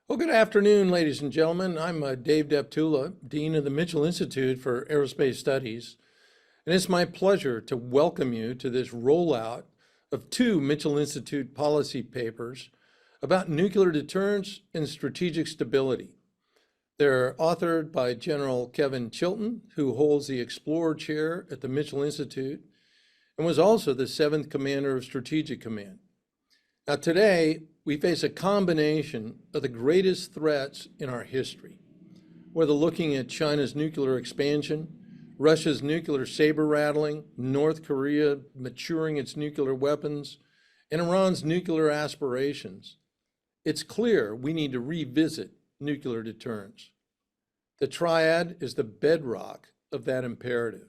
Well, good afternoon, ladies and gentlemen. I'm Dave Deptula, Dean of the Mitchell Institute for Aerospace Studies, and it's my pleasure to welcome you to this rollout of two Mitchell Institute policy papers about nuclear deterrence and strategic stability. They're authored by General Kevin Chilton, who holds the Explorer Chair at the Mitchell Institute and was also the 7th Commander of Strategic Command. Now, today, we face a combination of the greatest threats in our history, whether looking at China's nuclear expansion, Russia's nuclear saber rattling, North Korea maturing its nuclear weapons, and Iran's nuclear aspirations. It's clear we need to revisit nuclear deterrence. The Triad is the bedrock of that imperative.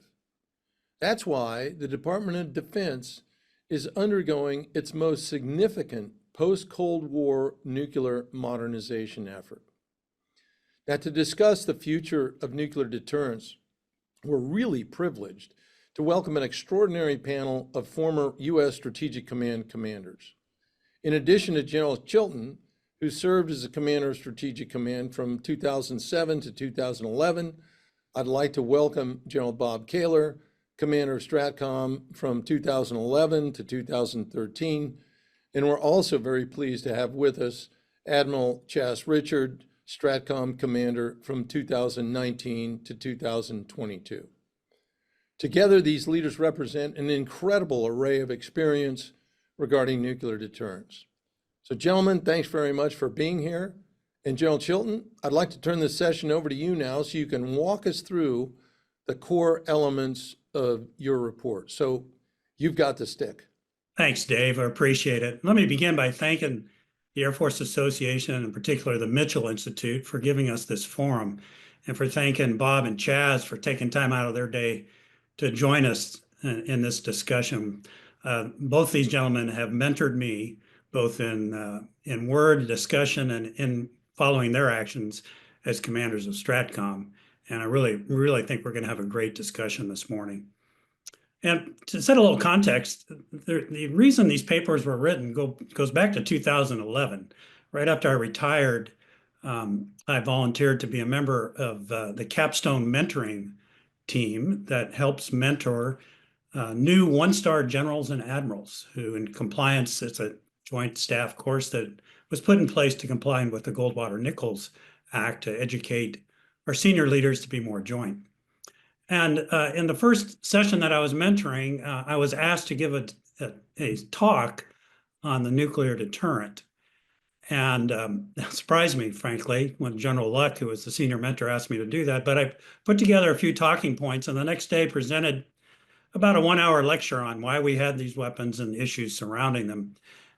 That's why the Department of Defense is undergoing its most significant post-Cold War nuclear modernization effort. Now, to discuss the future of nuclear deterrence, we're really privileged to welcome an extraordinary panel of former U.S. Strategic Command commanders. In addition to General Chilton, who served as the Commander of Strategic Command from 2007 to 2011, I'd like to welcome General Bob Kehler, Commander of STRATCOM from 2011 to 2013. And we're also very pleased to have with us Admiral Chas Richard, STRATCOM Commander from 2019 to 2022. Together, these leaders represent an incredible array of experience regarding nuclear deterrence. So gentlemen, thanks very much for being here. And General Chilton, I'd like to turn this session over to you now so you can walk us through the core elements of your report. So you've got the stick. Thanks, Dave. I appreciate it. Let me begin by thanking the Air Force Association, and in particular the Mitchell Institute, for giving us this forum, and for thanking Bob and Chas for taking time out of their day to join us in this discussion. Both these gentlemen have mentored me, both in word discussion and in following their actions as commanders of STRATCOM. And I really think we're going to have a great discussion this morning. And to set a little context, the reason these papers were written goes back to 2011. Right after I retired, I volunteered to be a member of the Capstone mentoring team that helps mentor new one-star generals and admirals who, in compliance, it's a joint staff course that was put in place to comply with the Goldwater-Nichols Act to educate our senior leaders to be more joint. And in the first session that I was mentoring, I was asked to give a talk on the nuclear deterrent. And it surprised me, frankly, when General Luck, who was the senior mentor, asked me to do that. But I put together a few talking points, and the next day presented about a 1-hour lecture on why we had these weapons and the issues surrounding them.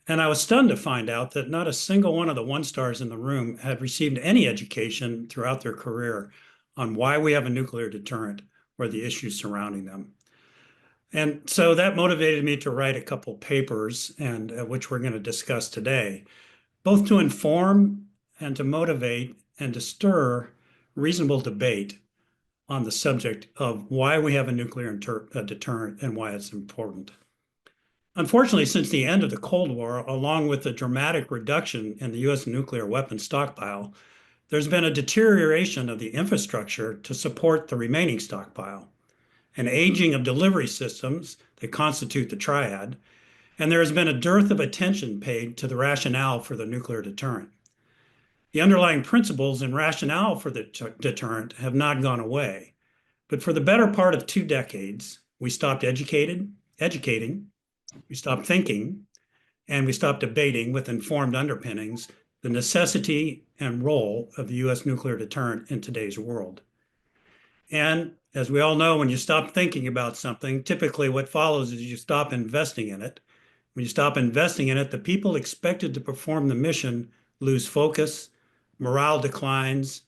And I was stunned to find out that not a single one of the one-stars in the room had received any education throughout their career on why we have a nuclear deterrent or the issues surrounding them. And so that motivated me to write a couple papers, and which we're going to discuss today, both to inform and to motivate and to stir reasonable debate on the subject of why we have a nuclear deterrent and why it's important. Unfortunately, since the end of the Cold War, along with the dramatic reduction in the U.S. nuclear weapons stockpile, there's been a deterioration of the infrastructure to support the remaining stockpile, an aging of delivery systems that constitute the Triad, and there has been a dearth of attention paid to the rationale for the nuclear deterrent. The underlying principles and rationale for the deterrent have not gone away, but for the better part of 2 decades, we stopped educating, we stopped thinking, and we stopped debating with informed underpinnings the necessity and role of the U.S. nuclear deterrent in today's world. And as we all know, when you stop thinking about something, typically what follows is you stop investing in it. When you stop investing in it, the people expected to perform the mission lose focus, morale declines,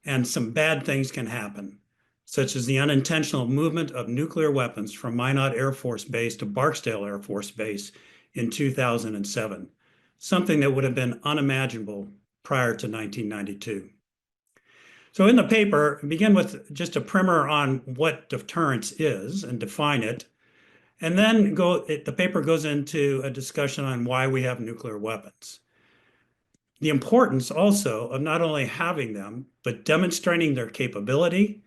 and some bad things can happen, such as the unintentional movement of nuclear weapons from Minot Air Force Base to Barksdale Air Force Base in 2007, something that would have been unimaginable prior to 1992. So in the paper, begin with just a primer on what deterrence is and define it, and then the paper goes into a discussion on why we have nuclear weapons. the importance also of not only having them, but demonstrating their capability,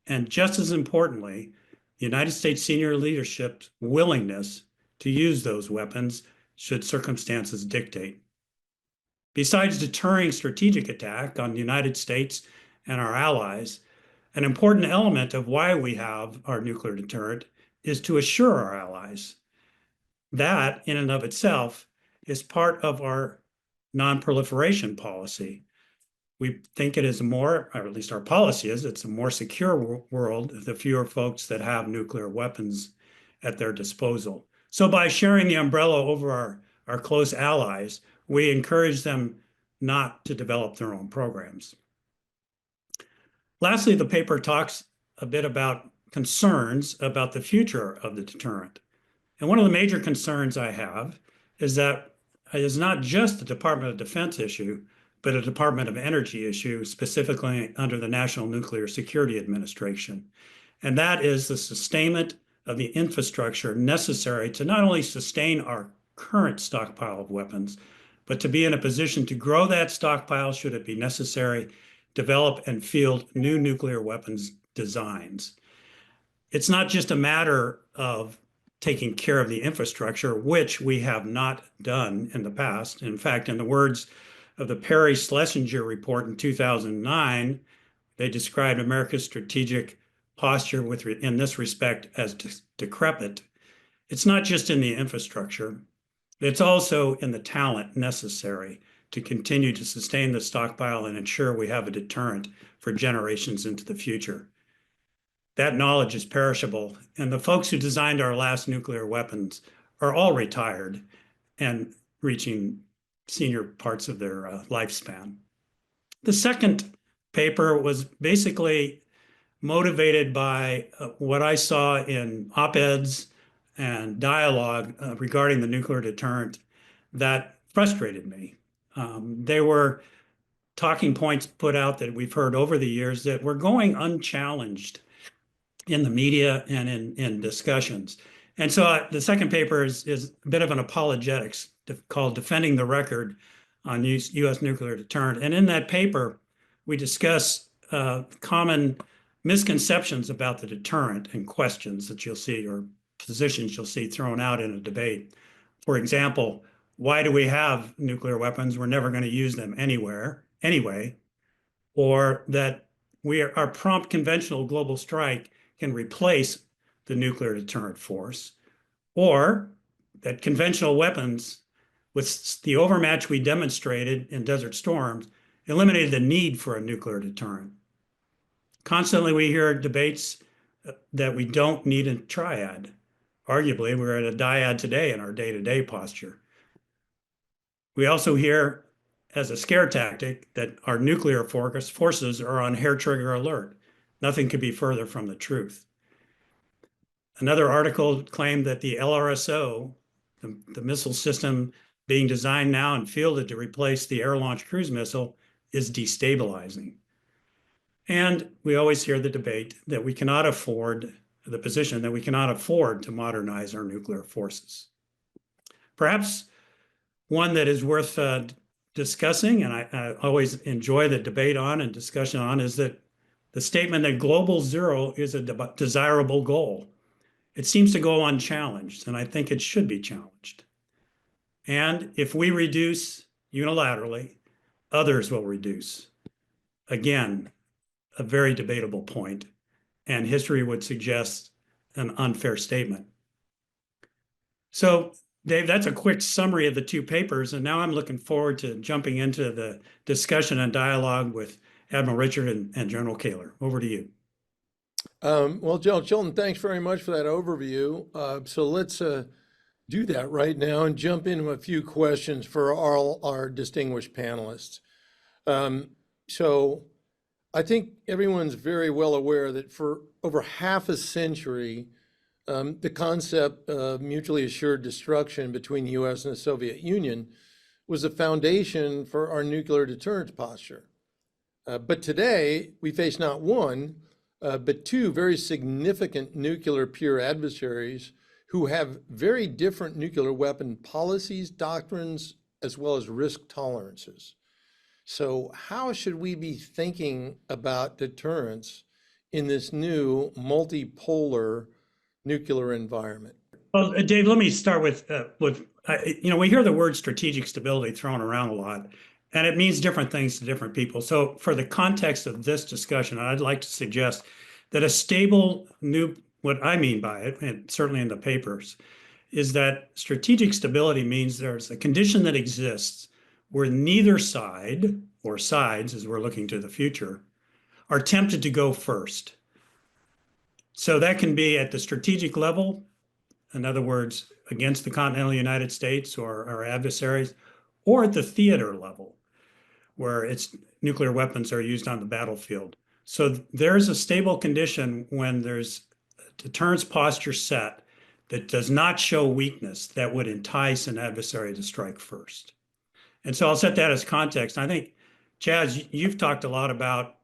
and just as importantly, the United States senior leadership's willingness to use those weapons should circumstances dictate. Besides deterring strategic attack on the United States and our allies, an important element of why we have our nuclear deterrent is to assure our allies. That, in and of itself, is part of our non-proliferation policy. We think it is more, or at least our policy is, it's a more secure world the fewer folks that have nuclear weapons at their disposal. So by sharing the umbrella over our close allies, we encourage them not to develop their own programs. Lastly, the paper talks a bit about concerns about the future of the deterrent. And one of the major concerns I have is that it is not just the Department of Defense issue, but a Department of Energy issue, specifically under the National Nuclear Security Administration. And that is the sustainment of the infrastructure necessary to not only sustain our current stockpile of weapons, but to be in a position to grow that stockpile should it be necessary, develop and field new nuclear weapons designs. It's not just a matter of taking care of the infrastructure, which we have not done in the past. In fact, in the words of the Perry-Schlesinger report in 2009, they described America's strategic posture in this respect as decrepit. It's not just in the infrastructure, it's also in the talent necessary to continue to sustain the stockpile and ensure we have a deterrent for generations into the future. That knowledge is perishable, and the folks who designed our last nuclear weapons are all retired and reaching senior parts of their lifespan. The second paper was basically motivated by what I saw in op-eds and dialogue regarding the nuclear deterrent that frustrated me. They were talking points put out that we've heard over the years that we're going unchallenged in the media and in discussions. And so the second paper is a bit of an apologetics called Defending the Record on U.S. Nuclear Deterrent. And in that paper, we discuss common misconceptions about the deterrent and questions that you'll see, or positions you'll see thrown out in a debate. For example, why do we have nuclear weapons? We're never going to use them anyway. Or that our prompt conventional global strike can replace the nuclear deterrent force, or that conventional weapons, with the overmatch we demonstrated in Desert Storm, eliminated the need for a nuclear deterrent. Constantly we hear debates that we don't need a triad. Arguably, we're at a dyad today in our day-to-day posture. We also hear, as a scare tactic, that our nuclear forces are on hair trigger alert. Nothing could be further from the truth. Another article claimed that the LRSO, the missile system being designed now and fielded to replace the air-launched cruise missile, is destabilizing. And we always hear the debate that we cannot afford, the position that we cannot afford to modernize our nuclear forces. Perhaps one that is worth discussing, and I always enjoy the debate on and discussion on, is that the statement that global zero is a desirable goal. It seems to go unchallenged, and I think it should be challenged. And if we reduce unilaterally, others will reduce. Again, a very debatable point, and history would suggest an unfair statement. So, Dave, that's a quick summary of the two papers, and now I'm looking forward to jumping into the discussion and dialogue with Admiral Richard and General Kehler. Over to you. Well, General Chilton, thanks very much for that overview. So let's do that right now and jump into a few questions for all our distinguished panelists. So I think everyone's very well aware that for over half a century, the concept of mutually assured destruction between the US and the Soviet Union was the foundation for our nuclear deterrence posture. But today, we face not one, but two very significant nuclear peer adversaries who have very different nuclear weapon policies, doctrines, as well as risk tolerances. So how should we be thinking about deterrence in this new multipolar nuclear environment? Well, Dave, let me start with we hear the word strategic stability thrown around a lot, and it means different things to different people. So, for the context of this discussion, I'd like to suggest that a stable what I mean by it, and certainly in the papers, is that strategic stability means there's a condition that exists where neither side or sides, as we're looking to the future, are tempted to go first. So that can be at the strategic level, in other words, against the continental United States or our adversaries, or at the theater level, where it's nuclear weapons are used on the battlefield. So there's a stable condition when there's a deterrence posture set that does not show weakness that would entice an adversary to strike first. And so I'll set that as context. I think, Chaz, you've talked a lot about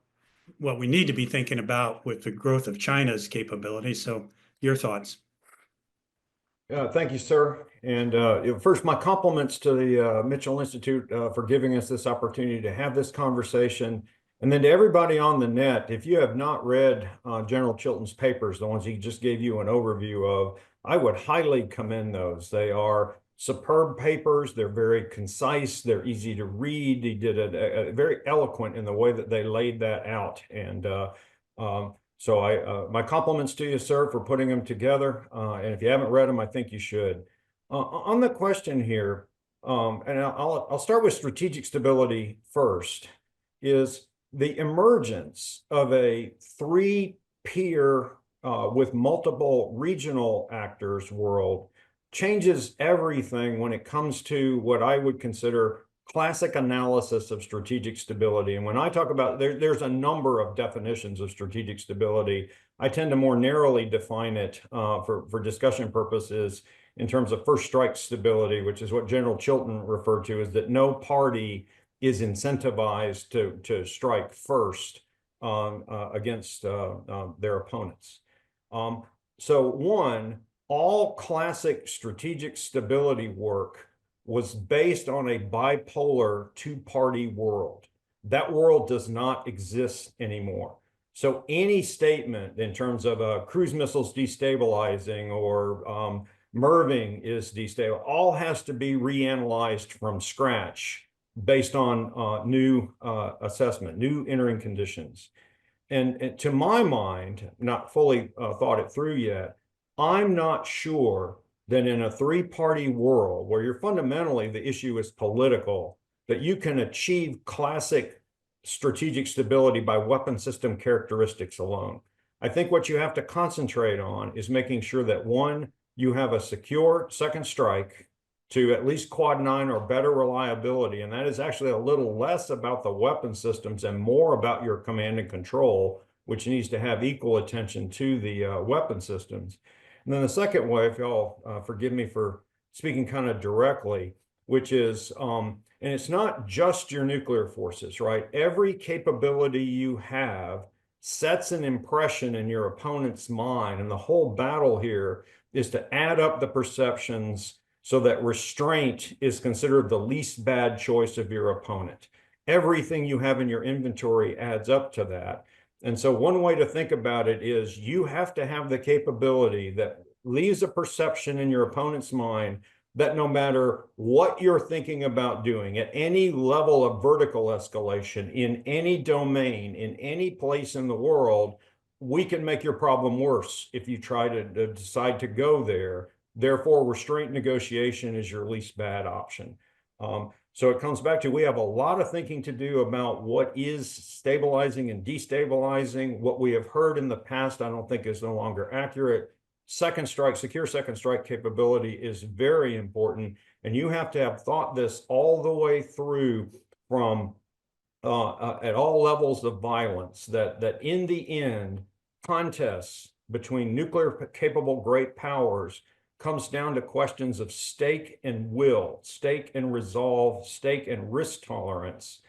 what we need to be thinking about with the growth of China's capability. So your thoughts? Thank you, sir. And first, my compliments to the Mitchell Institute for giving us this opportunity to have this conversation. And then to everybody on the net, if you have not read General Chilton's papers, the ones he just gave you an overview of, I would highly commend those. They are superb papers. They're very concise. They're easy to read. He did a very eloquent in the way that they laid that out. And so my compliments to you, sir, for putting them together. And if you haven't read them, I think you should. On the question here, and I'll start with strategic stability first, is the emergence of a three-peer with multiple regional actors world changes everything when it comes to what I would consider classic analysis of strategic stability. And when I talk about, there's a number of definitions of strategic stability. I tend to more narrowly define it for discussion purposes in terms of first strike stability, which is what General Chilton referred to as that no party is incentivized to strike first against their opponents. So all classic strategic stability work was based on a bipolar two-party world. That world does not exist anymore. So any statement in terms of cruise missiles destabilizing or MIRVing is destabilizing, all has to be reanalyzed from scratch based on new assessment, new entering conditions. And to my mind, not fully thought it through yet, I'm not sure that in a three-party world where you're fundamentally the issue is political, that you can achieve classic strategic stability by weapon system characteristics alone. I think what you have to concentrate on is making sure that one, you have a secure second strike to at least quad 9 or better reliability. And that is actually a little less about the weapon systems and more about your command and control, which needs to have equal attention to the weapon systems. And then the second way, if y'all forgive me for speaking kind of directly, which is, and it's not just your nuclear forces, right? Every capability you have sets an impression in your opponent's mind. And the whole battle here is to add up the perceptions so that restraint is considered the least bad choice of your opponent. Everything you have in your inventory adds up to that. And so one way to think about it is you have to have the capability that leaves a perception in your opponent's mind that no matter what you're thinking about doing at any level of vertical escalation in any domain, in any place in the world, we can make your problem worse if you try to decide to go there. Therefore, restraint negotiation is your least bad option. So it comes back to, we have a lot of thinking to do about what is stabilizing and destabilizing. What we have heard in the past, I don't think is no longer accurate. Second strike, secure second strike capability is very important. And you have to have thought this all the way through from at all levels of violence, that in the end, contests between nuclear capable great powers comes down to questions of stake and will, stake and resolve, stake and risk tolerance,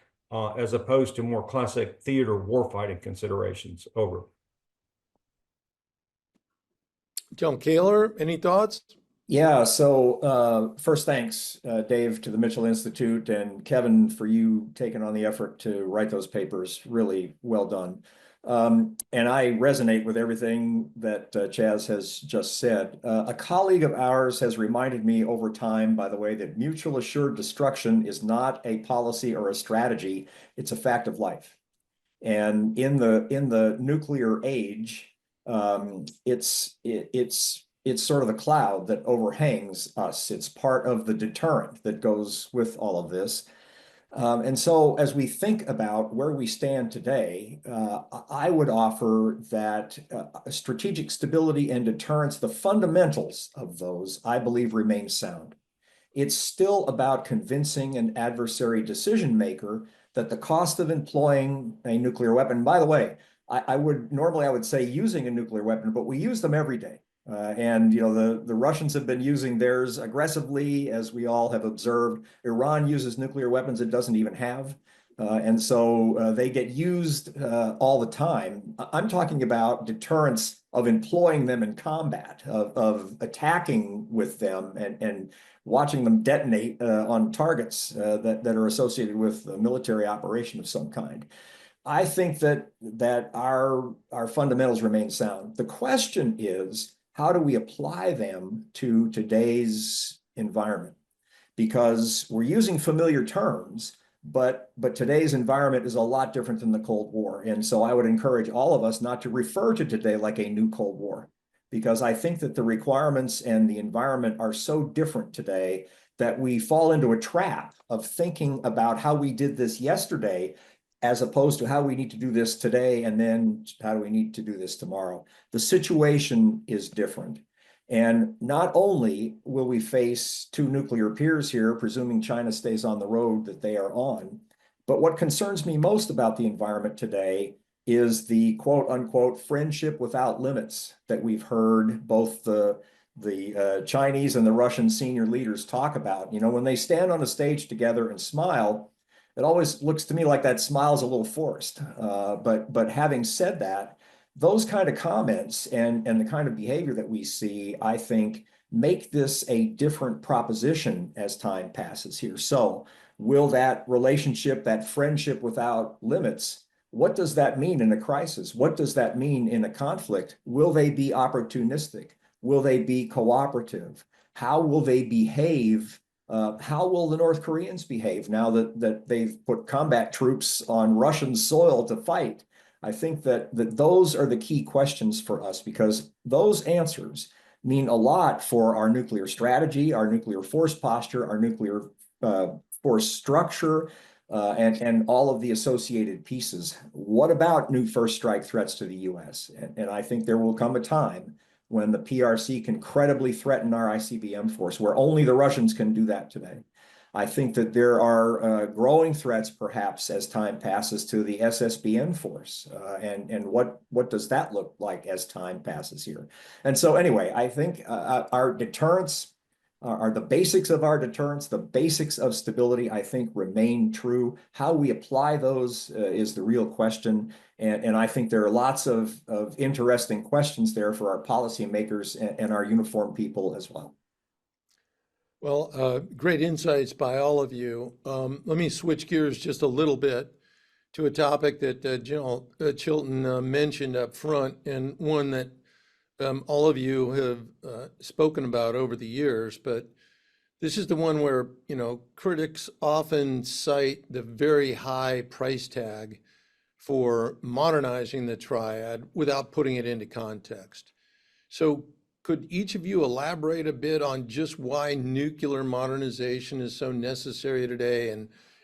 as opposed to more classic theater warfighting considerations. Over. John Kehler, any thoughts? Yeah, so first, thanks, Dave, to the Mitchell Institute, and Kevin for you taking on the effort to write those papers. Really well done. And I resonate with everything that Chaz has just said. A colleague of ours has reminded me over time, by the way, that mutual assured destruction is not a policy or a strategy, it's a fact of life. And in the nuclear age, it's sort of the cloud that overhangs us. It's part of the deterrent that goes with all of this. And so, as we think about where we stand today, I would offer that strategic stability and deterrence, the fundamentals of those, I believe, remain sound. It's still about convincing an adversary decision maker that the cost of employing a nuclear weapon, by the way, I would say using a nuclear weapon, but we use them every day. And the Russians have been using theirs aggressively, as we all have observed. Iran uses nuclear weapons it doesn't even have. And so they get used all the time. I'm talking about deterrence of employing them in combat, of attacking with them and watching them detonate on targets that are associated with a military operation of some kind. I think that our fundamentals remain sound. The question is, how do we apply them to today's environment? Because we're using familiar terms, but today's environment is a lot different than the Cold War. And so I would encourage all of us not to refer to today like a new Cold War, because I think that the requirements and the environment are so different today that we fall into a trap of thinking about how we did this yesterday as opposed to how we need to do this today, and then how do we need to do this tomorrow. The situation is different. And not only will we face two nuclear peers here, presuming China stays on the road that they are on, but what concerns me most about the environment today is the quote unquote friendship without limits that we've heard both the Chinese and the Russian senior leaders talk about. When they stand on a stage together and smile, it always looks to me like that smile's a little forced. But having said that, those kind of comments and the kind of behavior that we see, I think, make this a different proposition as time passes here. So will that relationship, that friendship without limits, what does that mean in a crisis? What does that mean in a conflict? Will they be opportunistic? Will they be cooperative? How will they behave? How will the North Koreans behave now that they've put combat troops on Russian soil to fight? I think that those are the key questions for us, because those answers mean a lot for our nuclear strategy, our nuclear force posture, our nuclear force structure, and all of the associated pieces. What about new first strike threats to the U.S.? And I think there will come a time when the PRC can credibly threaten our ICBM force, where only the Russians can do that today. I think that there are growing threats, perhaps, as time passes, to the SSBN force. And what does that look like as time passes here? And so anyway, I think our deterrence are the basics of our deterrence, the basics of stability, I think, remain true. How we apply those is the real question. And I think there are lots of interesting questions there for our policymakers and our uniformed people as well. Well, great insights by all of you. Let me switch gears just a little bit to a topic that General Chilton mentioned up front, and one that all of you have spoken about over the years. But this is the one where, critics often cite the very high price tag for modernizing the Triad without putting it into context. So could each of you elaborate a bit on just why nuclear modernization is so necessary today,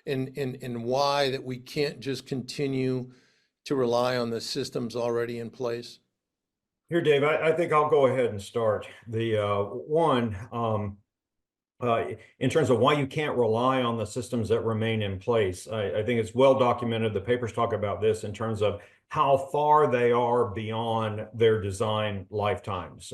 and why that we can't just continue to rely on the systems already in place? Here, Dave, I think I'll go ahead and start. In terms of why you can't rely on the systems that remain in place, I think it's well documented. The papers talk about this in terms of how far they are beyond their design lifetimes.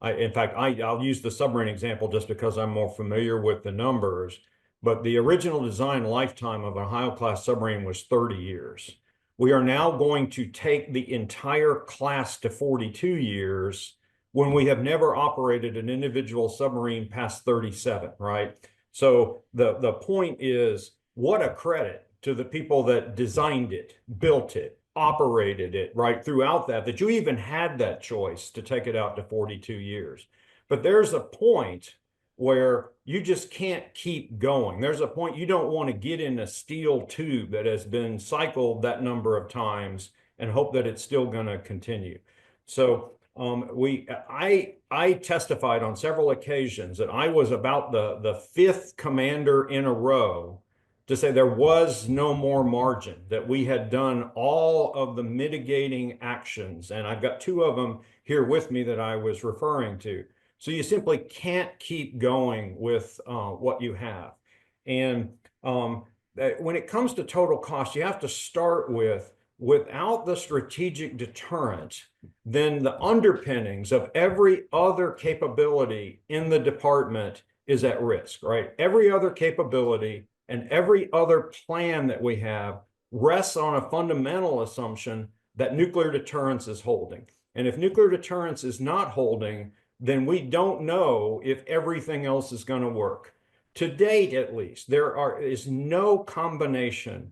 In fact, I'll use the submarine example just because I'm more familiar with the numbers, but the original design lifetime of an Ohio-class submarine was 30 years. We are now going to take the entire class to 42 years when we have never operated an individual submarine past 37, right? So the point is, what a credit to the people that designed it, built it, operated it, right, throughout that you even had that choice to take it out to 42 years. But there's a point where you just can't keep going. There's a point you don't want to get in a steel tube that has been cycled that number of times and hope that it's still going to continue. So I testified on several occasions that I was about the fifth commander in a row to say there was no more margin, that we had done all of the mitigating actions. And I've got two of them here with me that I was referring to. So you simply can't keep going with what you have. And when it comes to total cost, you have to start with, without the strategic deterrent, then the underpinnings of every other capability in the department is at risk, right? Every other capability and every other plan that we have rests on a fundamental assumption that nuclear deterrence is holding. And if nuclear deterrence is not holding, then we don't know if everything else is going to work. To date, at least, there is no combination,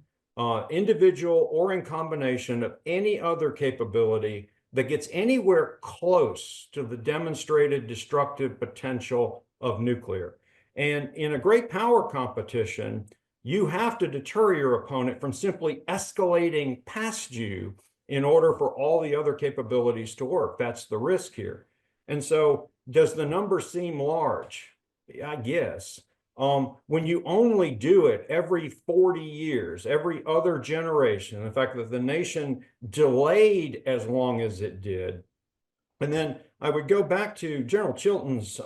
individual or in combination, of any other capability that gets anywhere close to the demonstrated destructive potential of nuclear. And in a great power competition, you have to deter your opponent from simply escalating past you in order for all the other capabilities to work. That's the risk here. And so, does the number seem large? I guess. When you only do it every 40 years, every other generation, the fact that the nation delayed as long as it did. And then I would go back to General Chilton's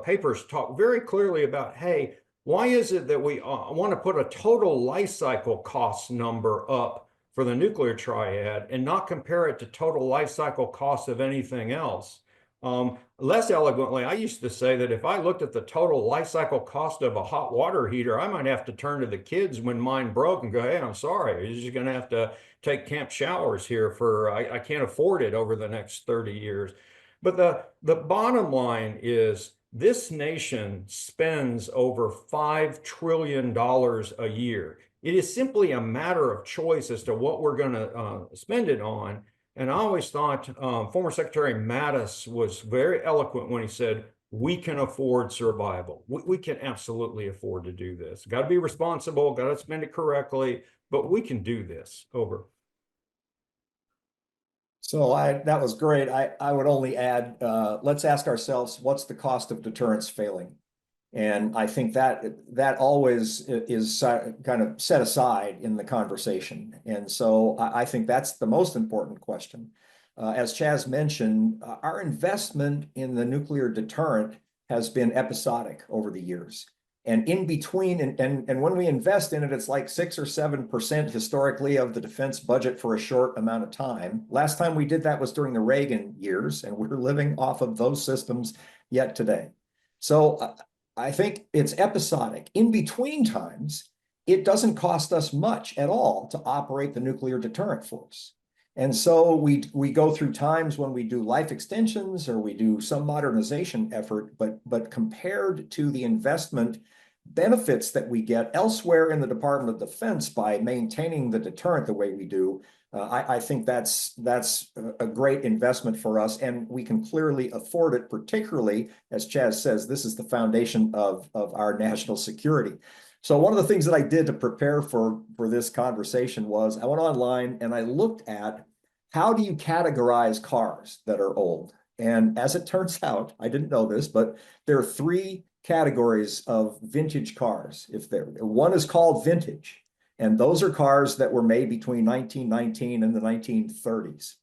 papers talk very clearly about, hey, why is it that we want to put a total life cycle cost number up for the nuclear triad and not compare it to total life cycle costs of anything else? Less eloquently, I used to say that if I looked at the total life cycle cost of a hot water heater, I might have to turn to the kids when mine broke and go, hey, I'm sorry, you're just going to have to take camp showers here for, I can't afford it over the next 30 years. But the bottom line is, this nation spends over $5 trillion a year. It is simply a matter of choice as to what we're going to spend it on. And I always thought former Secretary Mattis was very eloquent when he said, we can afford survival. We can absolutely afford to do this. Got to be responsible, got to spend it correctly, but we can do this. Over. So that was great. I would only add, let's ask ourselves, what's the cost of deterrence failing? And I think that always is kind of set aside in the conversation. And so I think that's the most important question. As Chaz mentioned, our investment in the nuclear deterrent has been episodic over the years. And in between, and when we invest in it, it's like 6 or 7% historically of the defense budget for a short amount of time. Last time we did that was during the Reagan years, and we're living off of those systems yet today. So I think it's episodic. In between times, it doesn't cost us much at all to operate the nuclear deterrent force. And so we go through times when we do life extensions or we do some modernization effort, but compared to the investment benefits that we get elsewhere in the Department of Defense by maintaining the deterrent the way we do, I think that's a great investment for us, and we can clearly afford it, particularly, as Chaz says, this is the foundation of our national security. So one of the things that I did to prepare for this conversation was I went online and I looked at how do you categorize cars that are old? And as it turns out, I didn't know this, but there are 3 categories of vintage cars. One is called vintage, and those are cars that were made between 1919 and the 1930s.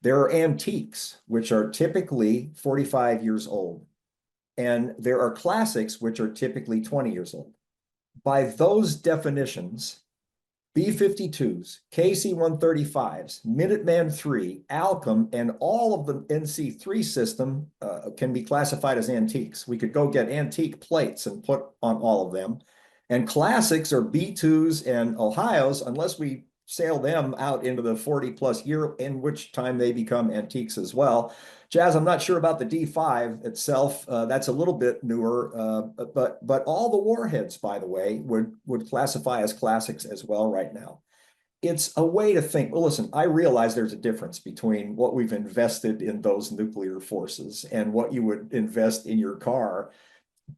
There are antiques, which are typically 45 years old, and there are classics, which are typically 20 years old. By those definitions, B-52s, KC-135s, Minuteman III, Alcom, and all of the NC-3 system can be classified as antiques. We could go get antique plates and put on all of them. And classics are B-2s and Ohios, unless we sail them out into the 40+ year, in which time they become antiques as well. Jazz, I'm not sure about the D5 itself. That's a little bit newer, but all the warheads, by the way, would classify as classics as well right now. It's a way to think. Well, listen, I realize there's a difference between what we've invested in those nuclear forces and what you would invest in your car.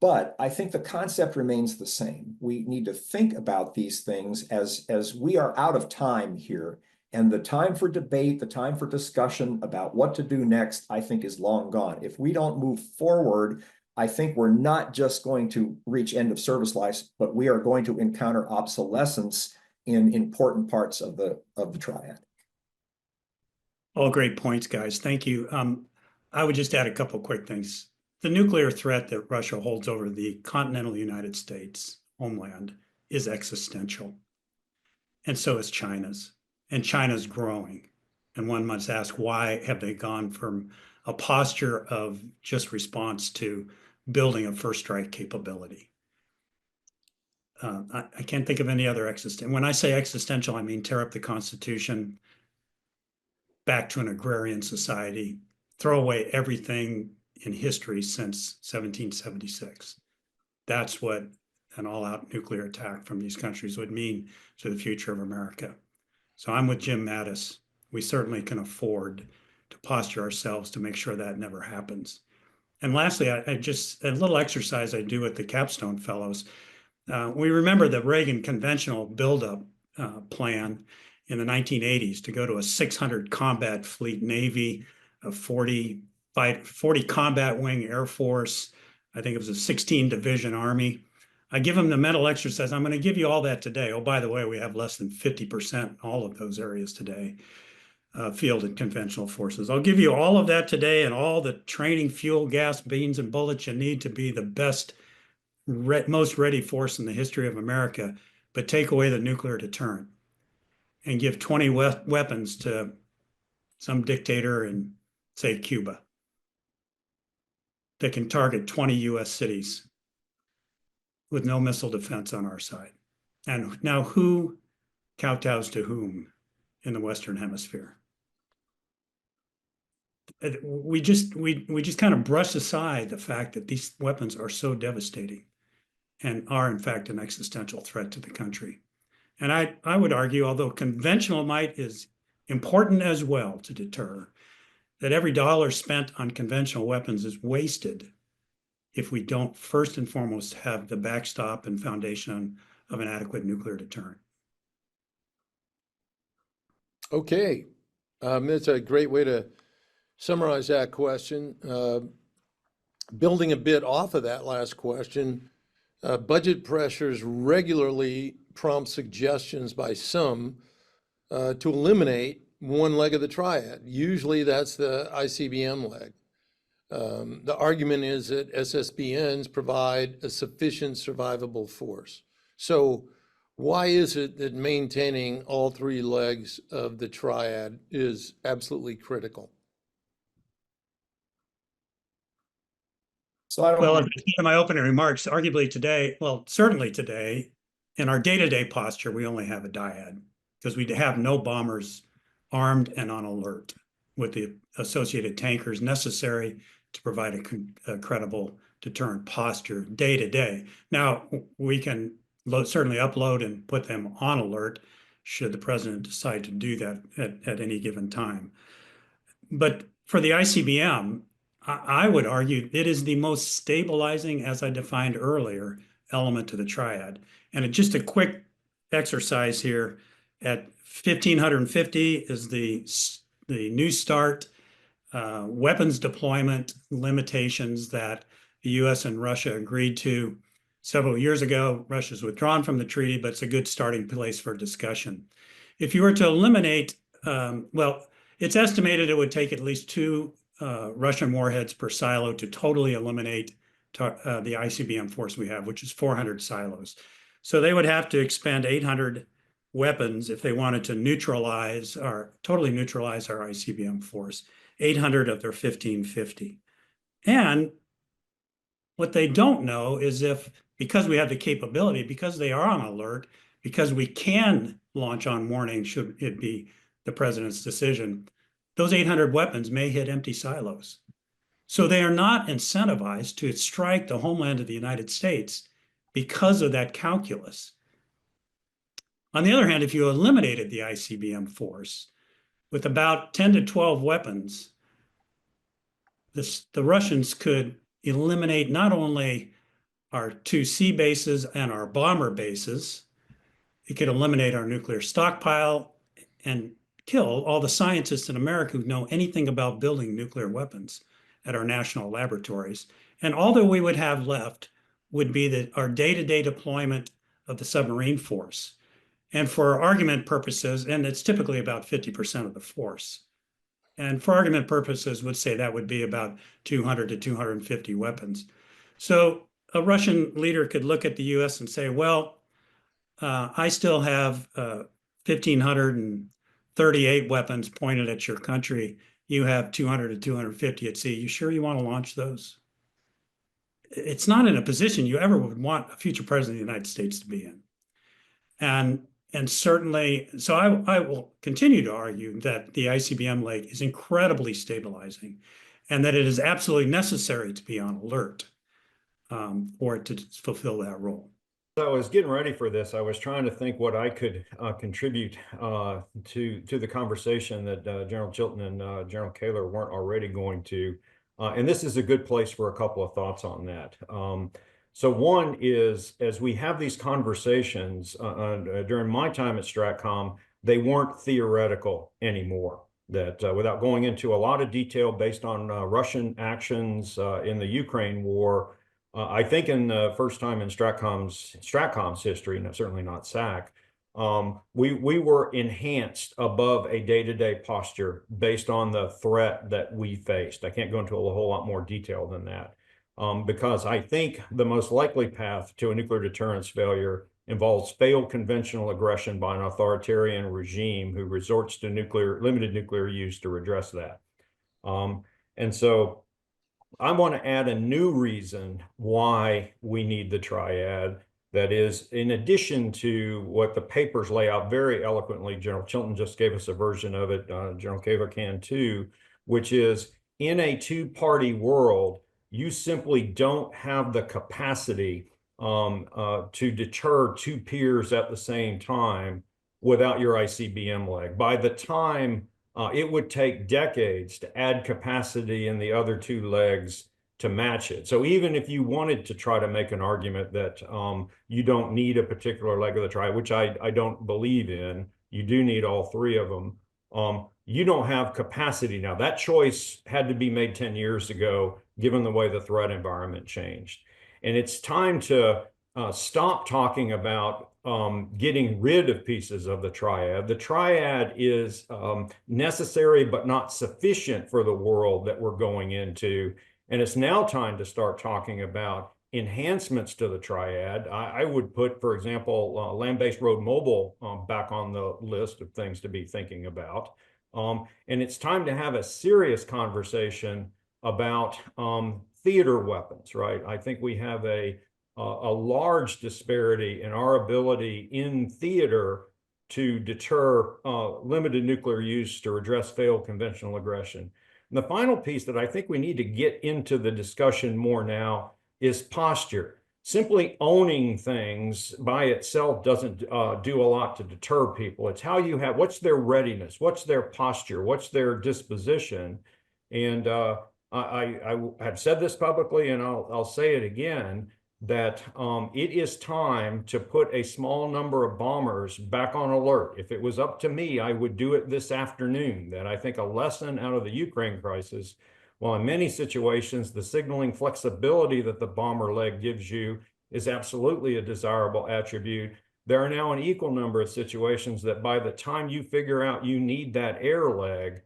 But I think the concept remains the same. We need to think about these things as we are out of time here. And the time for debate, the time for discussion about what to do next, I think is long gone. If we don't move forward, I think we're not just going to reach end of service life, but we are going to encounter obsolescence in important parts of the triad. All great points, guys. Thank you. I would just add a couple quick things. The nuclear threat that Russia holds over the continental United States homeland is existential. And so is China's. And China's growing. And one must ask, why have they gone from a posture of just response to building a first strike capability? I can't think of any other existential. When I say existential, I mean tear up the Constitution, back to an agrarian society, throw away everything in history since 1776. That's what an all-out nuclear attack from these countries would mean to the future of America. So I'm with Jim Mattis. We certainly can afford to posture ourselves to make sure that never happens. And lastly, I just, a little exercise I do with the Capstone Fellows. We remember the Reagan conventional buildup plan in the 1980s to go to a 600 combat fleet Navy, a 40 combat wing Air Force. I think it was a 16 division Army. I give them the mental exercise. I'm going to give you all that today. Oh, by the way, we have less than 50% in all of those areas today, fielded conventional forces. I'll give you all of that today and all the training, fuel, gas, beans, and bullets you need to be the best, most ready force in the history of America, but take away the nuclear deterrent and give 20 weapons to some dictator in, say, Cuba that can target 20 US cities with no missile defense on our side. And now who kowtows to whom in the Western Hemisphere? We just kind of brush aside the fact that these weapons are so devastating and are in fact an existential threat to the country. And I would argue, although conventional might is important as well to deter, that every dollar spent on conventional weapons is wasted if we don't first and foremost have the backstop and foundation of an adequate nuclear deterrent. Okay, that's a great way to summarize that question. Building a bit off of that last question, budget pressures regularly prompt suggestions by some to eliminate one leg of the triad. Usually that's the ICBM leg. The argument is that SSBNs provide a sufficient survivable force. So why is it that maintaining all three legs of the triad is absolutely critical? So as I said in my opening remarks, arguably today, well, certainly today, in our day-to-day posture, we only have a dyad because we have no bombers armed and on alert with the associated tankers necessary to provide a credible deterrent posture day to day. Now, we can certainly upload and put them on alert should the president decide to do that at any given time. But for the ICBM, I would argue it is the most stabilizing, as I defined earlier, element to the triad. And just a quick exercise here, at 1,550 is the new start weapons deployment limitations that the US and Russia agreed to several years ago. Russia's withdrawn from the treaty, but it's a good starting place for discussion. If you were to eliminate, well, it's estimated it would take at least 2 Russian warheads per silo to totally eliminate the ICBM force we have, which is 400 silos. So they would have to expend 800 weapons if they wanted to totally neutralize our ICBM force, 800 of their 1,550. And what they don't know is because we have the capability, because they are on alert, because we can launch on warning should it be the president's decision, those 800 weapons may hit empty silos. So they are not incentivized to strike the homeland of the United States because of that calculus. On the other hand, if you eliminated the ICBM force with about 10 to 12 weapons, the Russians could eliminate not only our 2 sea bases and our bomber bases, it could eliminate our nuclear stockpile and kill all the scientists in America who know anything about building nuclear weapons at our national laboratories. And all that we would have left would be our day-to-day deployment of the submarine force. And for argument purposes, and it's typically about 50% of the force. And for argument purposes, would say that would be about 200 to 250 weapons. So a Russian leader could look at the US and say, well, I still have 1,538 weapons pointed at your country. You have 200 to 250 at sea. You sure you want to launch those? It's not in a position you ever would want a future president of the United States to be in. And certainly, so I will continue to argue that the ICBM leg is incredibly stabilizing and that it is absolutely necessary to be on alert for it to fulfill that role. So I was getting ready for this. I was trying to think what I could contribute to the conversation that General Chilton and General Kehler weren't already going to. And this is a good place for a couple of thoughts on that. So one is, as we have these conversations during my time at Stratcom, they weren't theoretical anymore. That without going into a lot of detail based on Russian actions in the Ukraine war, I think in the first time in Stratcom's history, and certainly not SAC, we were enhanced above a day-to-day posture based on the threat that we faced. I can't go into a whole lot more detail than that, because I think the most likely path to a nuclear deterrence failure involves failed conventional aggression by an authoritarian regime who resorts to limited nuclear use to redress that. And so I want to add a new reason why we need the Triad. That is, in addition to what the papers lay out very eloquently, General Chilton just gave us a version of it, General Kehler can too, which is, in a two-party world, you simply don't have the capacity to deter two peers at the same time without your ICBM leg. By the time it would take decades to add capacity in the other two legs to match it. So even if you wanted to try to make an argument that you don't need a particular leg of the Triad, which I don't believe in, you do need all three of them, you don't have capacity now. That choice had to be made 10 years ago, given the way the threat environment changed. And it's time to stop talking about getting rid of pieces of the Triad. The Triad is necessary but not sufficient for the world that we're going into. And it's now time to start talking about enhancements to the Triad. I would put, for example, land-based road mobile back on the list of things to be thinking about. And it's time to have a serious conversation about theater weapons, right? I think we have a large disparity in our ability in theater to deter limited nuclear use to redress failed conventional aggression. And the final piece that I think we need to get into the discussion more now is posture. Simply owning things by itself doesn't do a lot to deter people. It's how you have, what's their readiness, what's their posture, what's their disposition. And I have said this publicly, and I'll say it again, that it is time to put a small number of bombers back on alert. If it was up to me, I would do it this afternoon. That I think a lesson out of the Ukraine crisis, while in many situations the signaling flexibility that the bomber leg gives you is absolutely a desirable attribute, there are now an equal number of situations that by the time you figure out you need that air leg,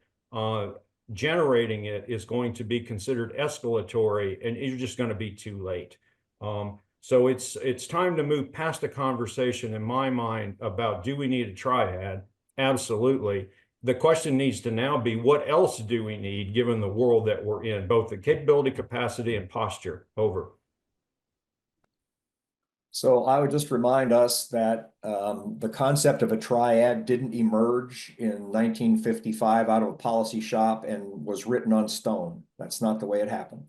generating it is going to be considered escalatory, and you're just going to be too late. So it's time to move past a conversation in my mind about, do we need a Triad? Absolutely. The question needs to now be, what else do we need given the world that we're in, both the capability, capacity, and posture? Over. So I would just remind us that the concept of a triad didn't emerge in 1955 out of a policy shop and was written on stone. That's not the way it happened.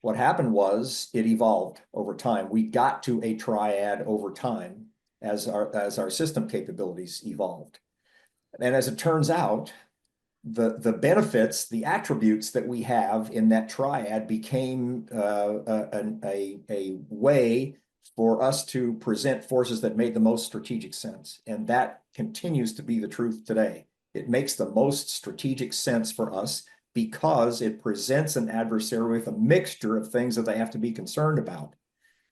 What happened was it evolved over time. We got to a triad over time as our system capabilities evolved. And as it turns out, the benefits, the attributes that we have in that triad became a way for us to present forces that made the most strategic sense. And that continues to be the truth today. It makes the most strategic sense for us because it presents an adversary with a mixture of things that they have to be concerned about.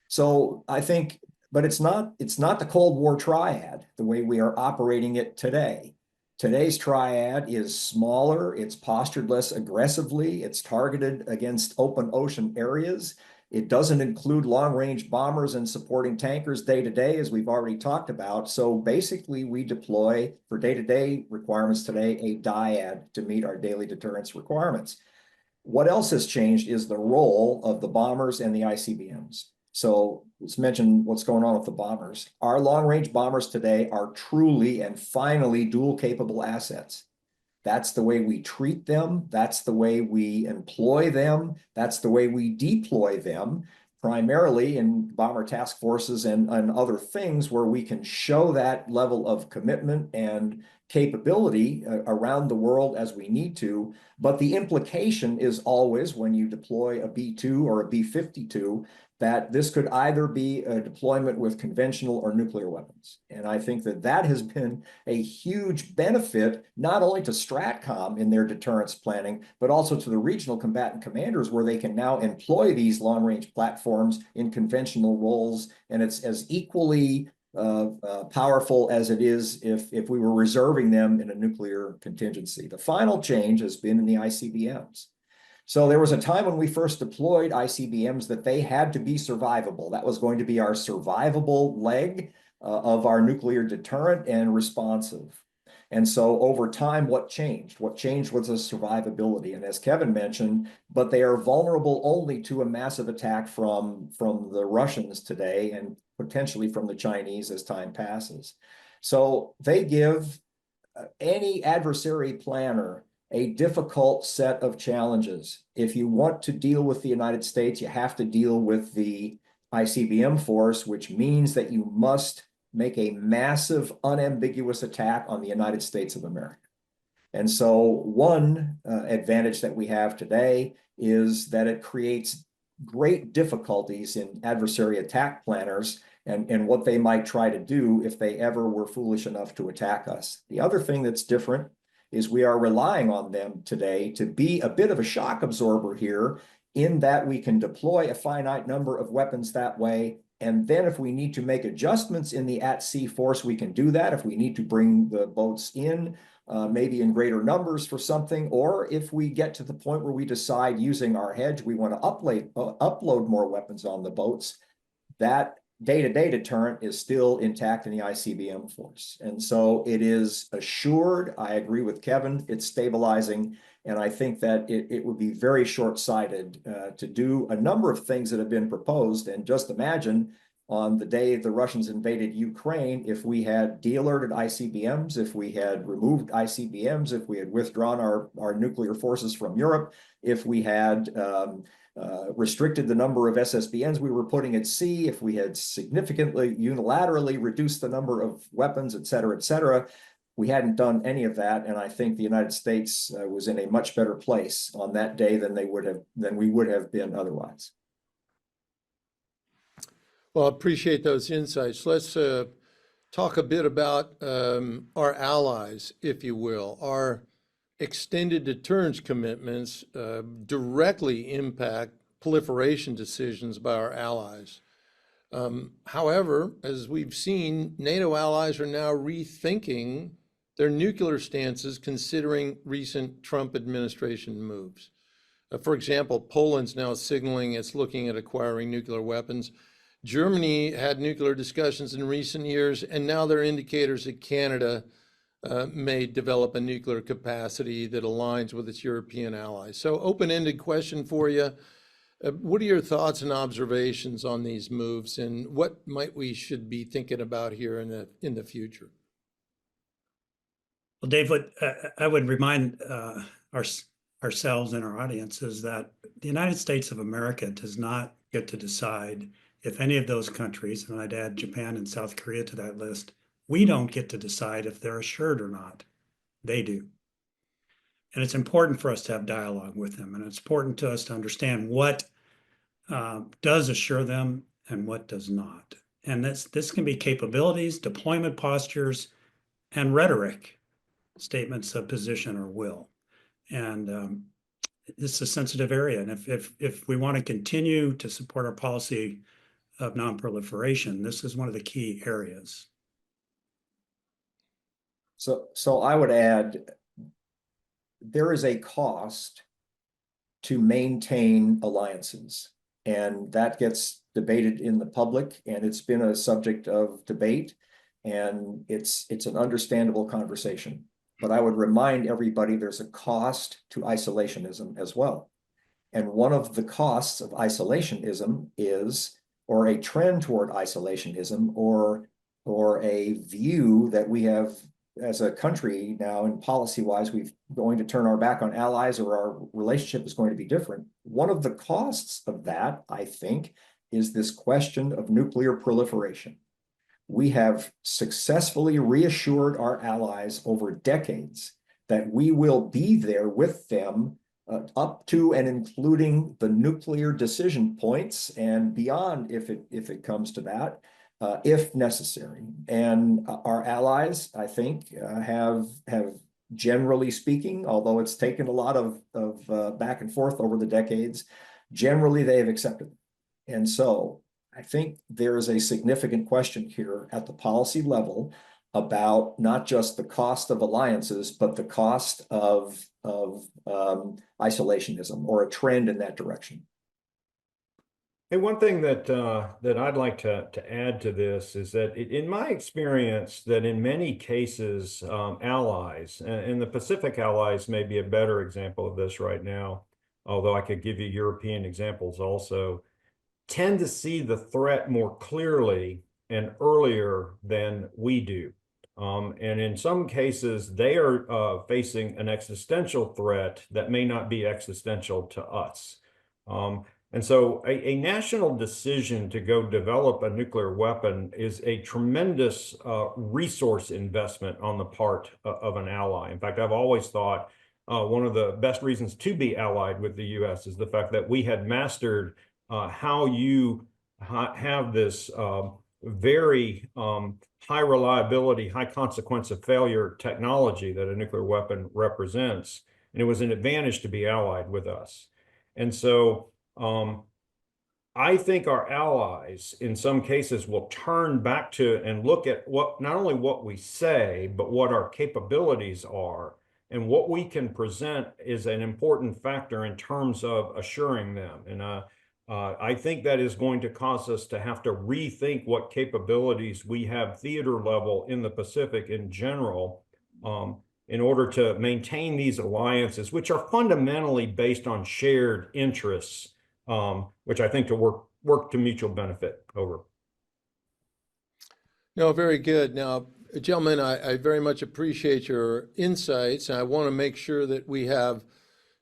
So I think, but it's not the Cold War triad the way we are operating it today. Today's triad is smaller, it's postured less aggressively, it's targeted against open ocean areas. It doesn't include long-range bombers and supporting tankers day-to-day, as we've already talked about. So basically, we deploy for day-to-day requirements today a dyad to meet our daily deterrence requirements. What else has changed is the role of the bombers and the ICBMs. So let's mention what's going on with the bombers. Our long-range bombers today are truly and finally dual-capable assets. That's the way we treat them. That's the way we employ them. That's the way we deploy them, primarily in bomber task forces and other things where we can show that level of commitment and capability around the world as we need to. But the implication is always when you deploy a B-2 or a B-52, that this could either be a deployment with conventional or nuclear weapons. And I think that that has been a huge benefit, not only to STRATCOM in their deterrence planning, but also to the regional combatant commanders, where they can now employ these long-range platforms in conventional roles. And it's as equally powerful as it is if we were reserving them in a nuclear contingency. The final change has been in the ICBMs. So there was a time when we first deployed ICBMs that they had to be survivable. That was going to be our survivable leg of our nuclear deterrent and responsive. And so over time, what changed? What changed was the survivability. And as Kevin mentioned, but they are vulnerable only to a massive attack from the Russians today and potentially from the Chinese as time passes. So they give any adversary planner a difficult set of challenges. If you want to deal with the United States, you have to deal with the ICBM force, which means that you must make a massive, unambiguous attack on the United States of America. And so one advantage that we have today is that it creates great difficulties in adversary attack planners and what they might try to do if they ever were foolish enough to attack us. The other thing that's different is we are relying on them today to be a bit of a shock absorber here, in that we can deploy a finite number of weapons that way. And then if we need to make adjustments in the at-sea force, we can do that. If we need to bring the boats in, maybe in greater numbers for something, or if we get to the point where we decide using our hedge, we want to upload more weapons on the boats, that day-to-day deterrent is still intact in the ICBM force. And so it is assured. I agree with Kevin, it's stabilizing. And I think that it would be very short-sighted to do a number of things that have been proposed. And just imagine on the day the Russians invaded Ukraine, if we had de-alerted ICBMs, if we had removed ICBMs, if we had withdrawn our nuclear forces from Europe, if we had restricted the number of SSBNs we were putting at sea, if we had significantly unilaterally reduced the number of weapons, et cetera, we hadn't done any of that. And I think the United States was in a much better place on that day than we would have been otherwise. Well, I appreciate those insights. Let's talk a bit about our allies, if you will. Our extended deterrence commitments directly impact proliferation decisions by our allies. However, as we've seen, NATO allies are now rethinking their nuclear stances considering recent Trump administration moves. For example, Poland's now signaling it's looking at acquiring nuclear weapons. Germany had nuclear discussions in recent years, and now there are indicators that Canada may develop a nuclear capacity that aligns with its European allies. So open-ended question for you. What are your thoughts and observations on these moves, and what might we should be thinking about here in the future? Well, Dave, what I would remind ourselves and our audiences that the United States of America does not get to decide if any of those countries, and I'd add Japan and South Korea to that list, we don't get to decide if they're assured or not. They do. And it's important for us to have dialogue with them. And it's important to us to understand what does assure them and what does not. And this can be capabilities, deployment postures, and rhetoric, statements of position or will. And this is a sensitive area. And if we want to continue to support our policy of nonproliferation, this is one of the key areas. So I would add, there is a cost to maintain alliances, and that gets debated in the public, and it's been a subject of debate, and it's an understandable conversation. But I would remind everybody there's a cost to isolationism as well. And one of the costs of isolationism is, or a trend toward isolationism, or a view that we have as a country now, and policy-wise, we're going to turn our back on allies, or our relationship is going to be different. One of the costs of that, I think, is this question of nuclear proliferation. We have successfully reassured our allies over decades that we will be there with them up to and including the nuclear decision points and beyond, if it comes to that, if necessary. And our allies, I think, have generally speaking, although it's taken a lot of back and forth over the decades, generally they have accepted. And so I think there is a significant question here at the policy level about not just the cost of alliances, but the cost of isolationism, or a trend in that direction. Hey, one thing that I'd like to add to this is that in my experience, that in many cases, allies, and the Pacific allies may be a better example of this right now, although I could give you European examples also, tend to see the threat more clearly and earlier than we do. And in some cases, they are facing an existential threat that may not be existential to us. And so a national decision to go develop a nuclear weapon is a tremendous resource investment on the part of an ally. In fact, I've always thought one of the best reasons to be allied with the US is the fact that we had mastered how you have this very high reliability, high consequence of failure technology that a nuclear weapon represents. And it was an advantage to be allied with us. And so I think our allies in some cases will turn back to and look at what, not only what we say, but what our capabilities are, and what we can present is an important factor in terms of assuring them. And I think that is going to cause us to have to rethink what capabilities we have theater level in the Pacific in general, in order to maintain these alliances, which are fundamentally based on shared interests, which I think to work to mutual benefit over. No, very good. Now, gentlemen, I very much appreciate your insights, and I want to make sure that we have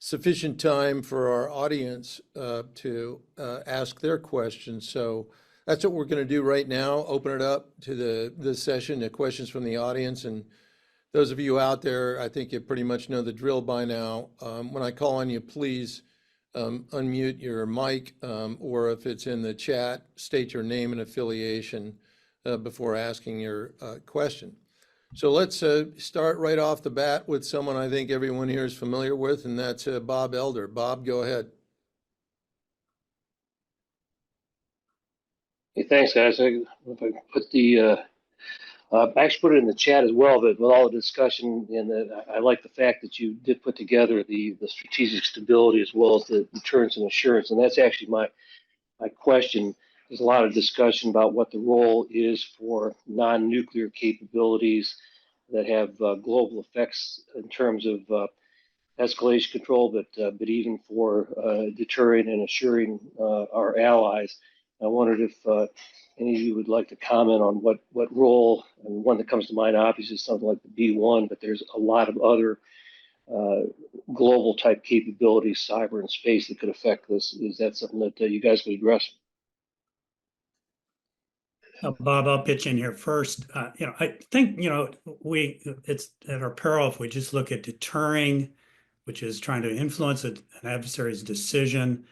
sufficient time for our audience to ask their questions. So that's what we're going to do right now. Open it up to the session to questions from the audience. And those of you out there, I think you pretty much know the drill by now. When I call on you, please unmute your mic, or if it's in the chat, state your name and affiliation before asking your question. So let's start right off the bat with someone I think everyone here is familiar with, and that's Bob Elder. Bob, go ahead. Hey, thanks, guys. If I put the, I actually put it in the chat as well, but with all the discussion, and I like the fact that you did put together the strategic stability as well as the deterrence and assurance, and that's actually my question. There's a lot of discussion about what the role is for non-nuclear capabilities that have global effects in terms of escalation control, but even for deterring and assuring our allies. I wondered if any of you would like to comment on what role, and one that comes to mind obviously is something like the B-1, but there's a lot of other global type capabilities, cyber and space, that could affect this. Is that something that you guys could address? Bob, I'll pitch in here first. I think, it's at our peril if we just look at deterring, which is trying to influence an adversary's decision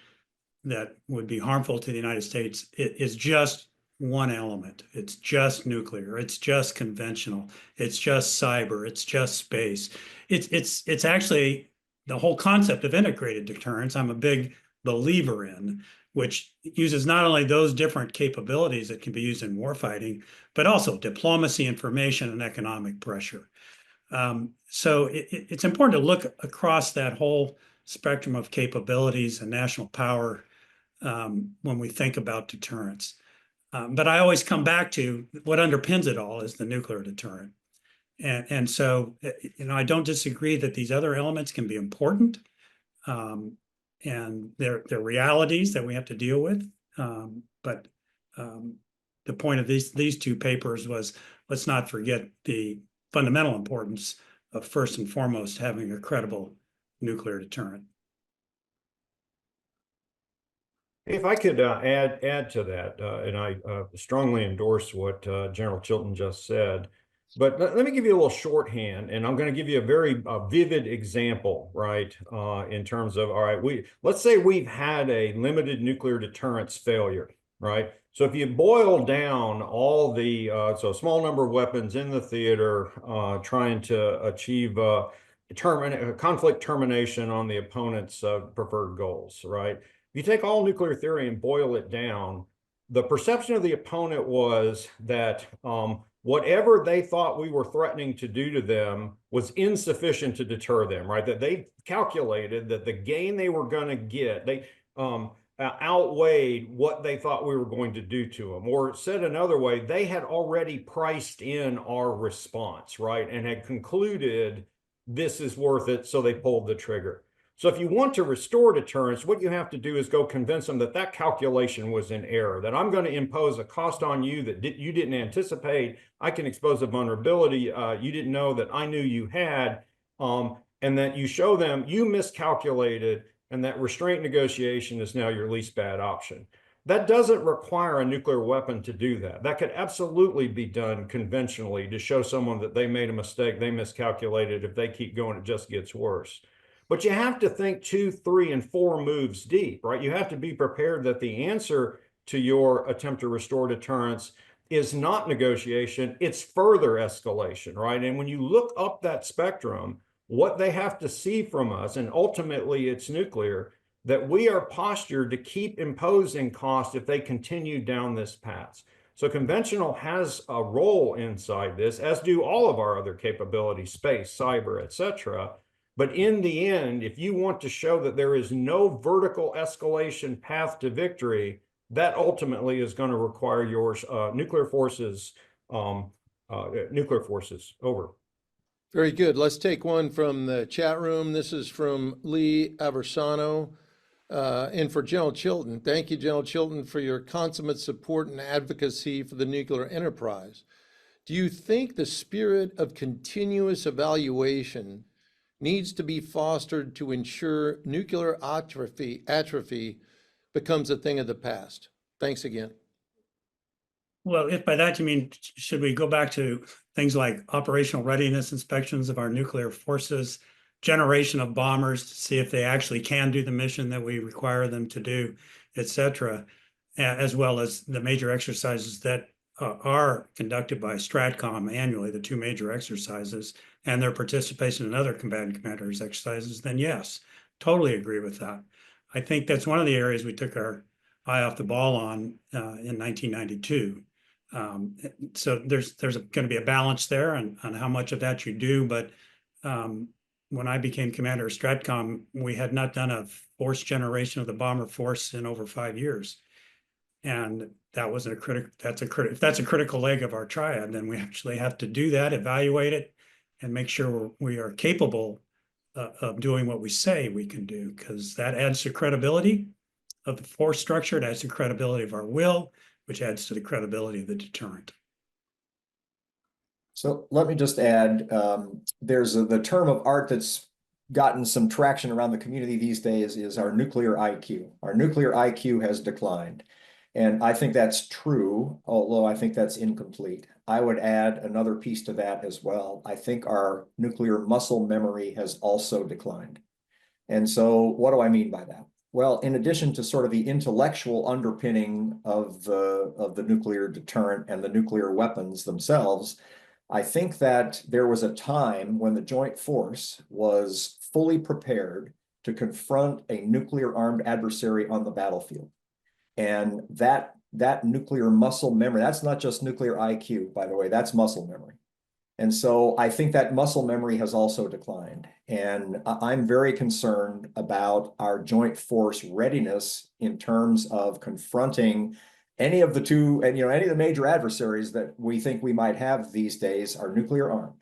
that would be harmful to the United States. It is just one element. It's just nuclear. It's just conventional. It's just cyber. It's just space. It's actually the whole concept of integrated deterrence I'm a big believer in, which uses not only those different capabilities that can be used in warfighting, but also diplomacy, information, and economic pressure. So it's important to look across that whole spectrum of capabilities and national power when we think about deterrence. But I always come back to what underpins it all is the nuclear deterrent. And so, I don't disagree that these other elements can be important. And they're realities that we have to deal with. But the point of these two papers was, let's not forget the fundamental importance of, first and foremost, having a credible nuclear deterrent. If I could add to that, and I strongly endorse what General Chilton just said, but let me give you a little shorthand, and I'm going to give you a very vivid example, right? In terms of, all right, let's say we've had a limited nuclear deterrence failure, right? So if you boil down all the, so a small number of weapons in the theater trying to achieve conflict termination on the opponent's preferred goals, right? If you take all nuclear theory and boil it down, the perception of the opponent was that whatever they thought we were threatening to do to them was insufficient to deter them, right? That they calculated that the gain they were going to get, they outweighed what they thought we were going to do to them. Or said another way, they had already priced in our response, right? And had concluded this is worth it, so they pulled the trigger. So if you want to restore deterrence, what you have to do is go convince them that that calculation was in error, that I'm going to impose a cost on you that you didn't anticipate. I can expose a vulnerability you didn't know that I knew you had, and that you show them you miscalculated and that restraint negotiation is now your least bad option. That doesn't require a nuclear weapon to do that. That could absolutely be done conventionally to show someone that they made a mistake, they miscalculated. If they keep going, it just gets worse. But you have to think 2, 3, and 4 moves deep, right? You have to be prepared that the answer to your attempt to restore deterrence is not negotiation, it's further escalation, right? And when you look up that spectrum, what they have to see from us, and ultimately it's nuclear, that we are postured to keep imposing cost if they continue down this path. So conventional has a role inside this, as do all of our other capabilities, space, cyber, etc. But in the end, if you want to show that there is no vertical escalation path to victory, that ultimately is going to require your nuclear forces. Over. Very good. Let's take one from the chat room. This is from Lee Aversano. And for General Chilton, thank you, General Chilton, for your consummate support and advocacy for the nuclear enterprise. Do you think the spirit of continuous evaluation needs to be fostered to ensure nuclear atrophy becomes a thing of the past? Thanks again. Well, if by that you mean, should we go back to things like operational readiness inspections of our nuclear forces, generation of bombers to see if they actually can do the mission that we require them to do, et cetera, as well as the major exercises that are conducted by STRATCOM annually, the 2 major exercises, and their participation in other combatant commanders exercises, then yes, totally agree with that. I think that's one of the areas we took our eye off the ball on in 1992. So there's going to be a balance there on how much of that you do, but when I became commander of STRATCOM, we had not done a force generation of the bomber force in over 5 years. And that was if that's a critical leg of our triad, then we actually have to do that, evaluate it, and make sure we are capable of doing what we say we can do, because that adds to credibility of the force structure. It adds to credibility of our will, which adds to the credibility of the deterrent. So let me just add, there's the term of art that's gotten some traction around the community these days is our nuclear IQ. Our nuclear IQ has declined. And I think that's true, although I think that's incomplete. I would add another piece to that as well. I think our nuclear muscle memory has also declined. And so what do I mean by that? Well, in addition to sort of the intellectual underpinning of the nuclear deterrent and the nuclear weapons themselves, I think that there was a time when the joint force was fully prepared to confront a nuclear armed adversary on the battlefield. And that nuclear muscle memory, that's not just nuclear IQ, by the way, that's muscle memory. And so I think that muscle memory has also declined. And I'm very concerned about our joint force readiness in terms of confronting any of the two, and any of the major adversaries that we think we might have these days are nuclear armed.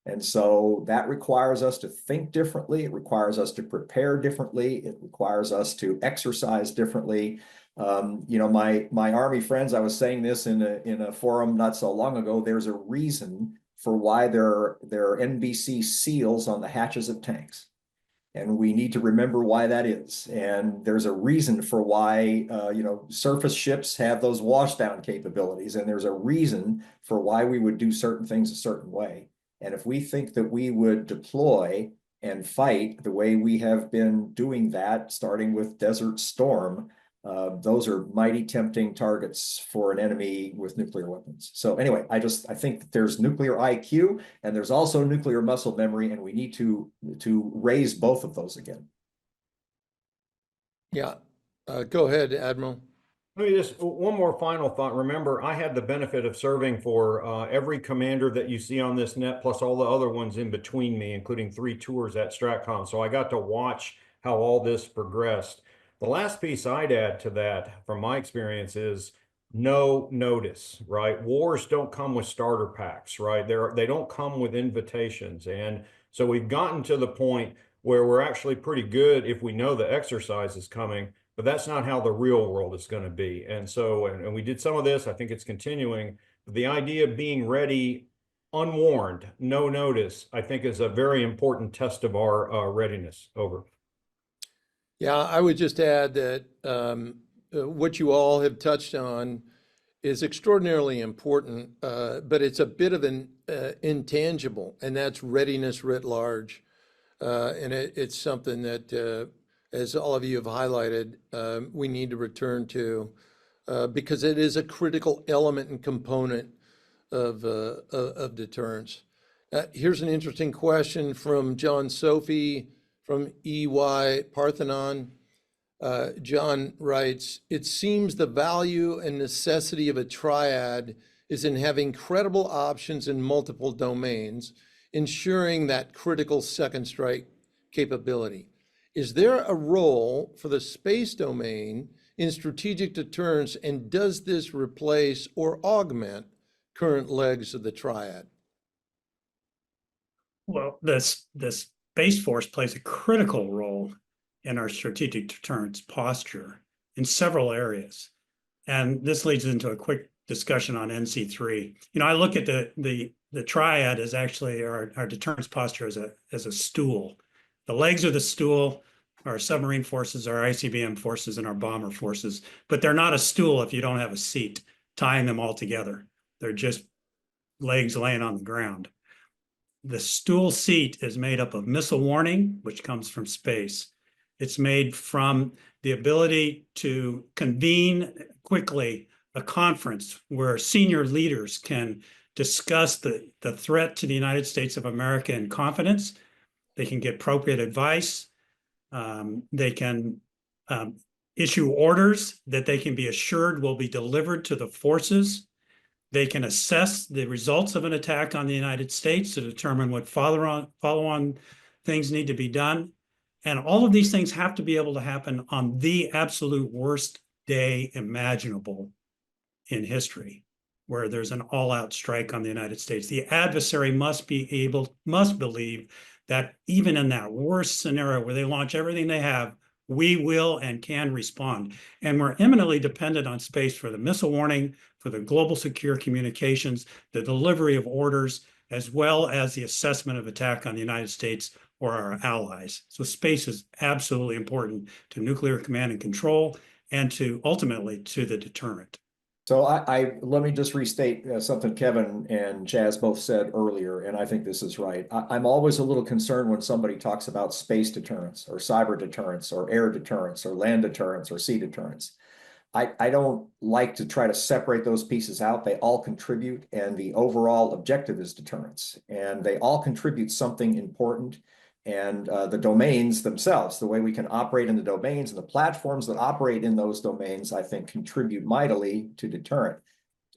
And so that requires us to think differently. It requires us to prepare differently. It requires us to exercise differently. My Army friends, I was saying this in a forum not so long ago, there's a reason for why there are NBC seals on the hatches of tanks. And we need to remember why that is. And there's a reason for why, surface ships have those washdown capabilities. And there's a reason for why we would do certain things a certain way. And if we think that we would deploy and fight the way we have been doing that, starting with Desert Storm, those are mighty tempting targets for an enemy with nuclear weapons. So anyway, I think that there's nuclear IQ and there's also nuclear muscle memory, and we need to raise both of those again. Yeah, go ahead, Admiral. Let me just, one more final thought. Remember, I had the benefit of serving for every commander that you see on this net, plus all the other ones in between me, including 3 tours at STRATCOM. So I got to watch how all this progressed. The last piece I'd add to that, from my experience, is no notice, right? Wars don't come with starter packs, right? They don't come with invitations. And so we've gotten to the point where we're actually pretty good if we know the exercise is coming, but that's not how the real world is going to be. And so, and we did some of this, I think it's continuing. The idea of being ready unwarned, no notice, I think is a very important test of our readiness. Over. Yeah, I would just add that what you all have touched on is extraordinarily important, but it's a bit of an intangible, and that's readiness writ large. And it's something that, as all of you have highlighted, we need to return to because it is a critical element and component of deterrence. Here's an interesting question from John Sophie from EY Parthenon. John writes, it seems the value and necessity of a triad is in having credible options in multiple domains, ensuring that critical second strike capability. Is there a role for the space domain in strategic deterrence, and does this replace or augment current legs of the triad? Well, this Space Force plays a critical role in our strategic deterrence posture in several areas. And this leads into a quick discussion on NC3. I look at the triad as actually our deterrence posture as a stool. The legs of the stool, our submarine forces, our ICBM forces, and our bomber forces, but they're not a stool if you don't have a seat tying them all together. They're just legs laying on the ground. The stool seat is made up of missile warning, which comes from space. It's made from the ability to convene quickly a conference where senior leaders can discuss the threat to the United States of America in confidence. They can get appropriate advice. They can issue orders that they can be assured will be delivered to the forces. They can assess the results of an attack on the United States to determine what follow-on things need to be done. And all of these things have to be able to happen on the absolute worst day imaginable in history, where there's an all-out strike on the United States. The adversary must believe that even in that worst scenario where they launch everything they have, we will and can respond. And we're eminently dependent on space for the missile warning, for the global secure communications, the delivery of orders, as well as the assessment of attack on the United States or our allies. So space is absolutely important to nuclear command and control and to ultimately to the deterrent. So let me just restate something Kevin and Chaz both said earlier, and I think this is right. I'm always a little concerned when somebody talks about space deterrence or cyber deterrence or air deterrence or land deterrence or sea deterrence. I don't like to try to separate those pieces out. They all contribute, and the overall objective is deterrence, and they all contribute something important. And the domains themselves, the way we can operate in the domains and the platforms that operate in those domains, I think contribute mightily to deterrent.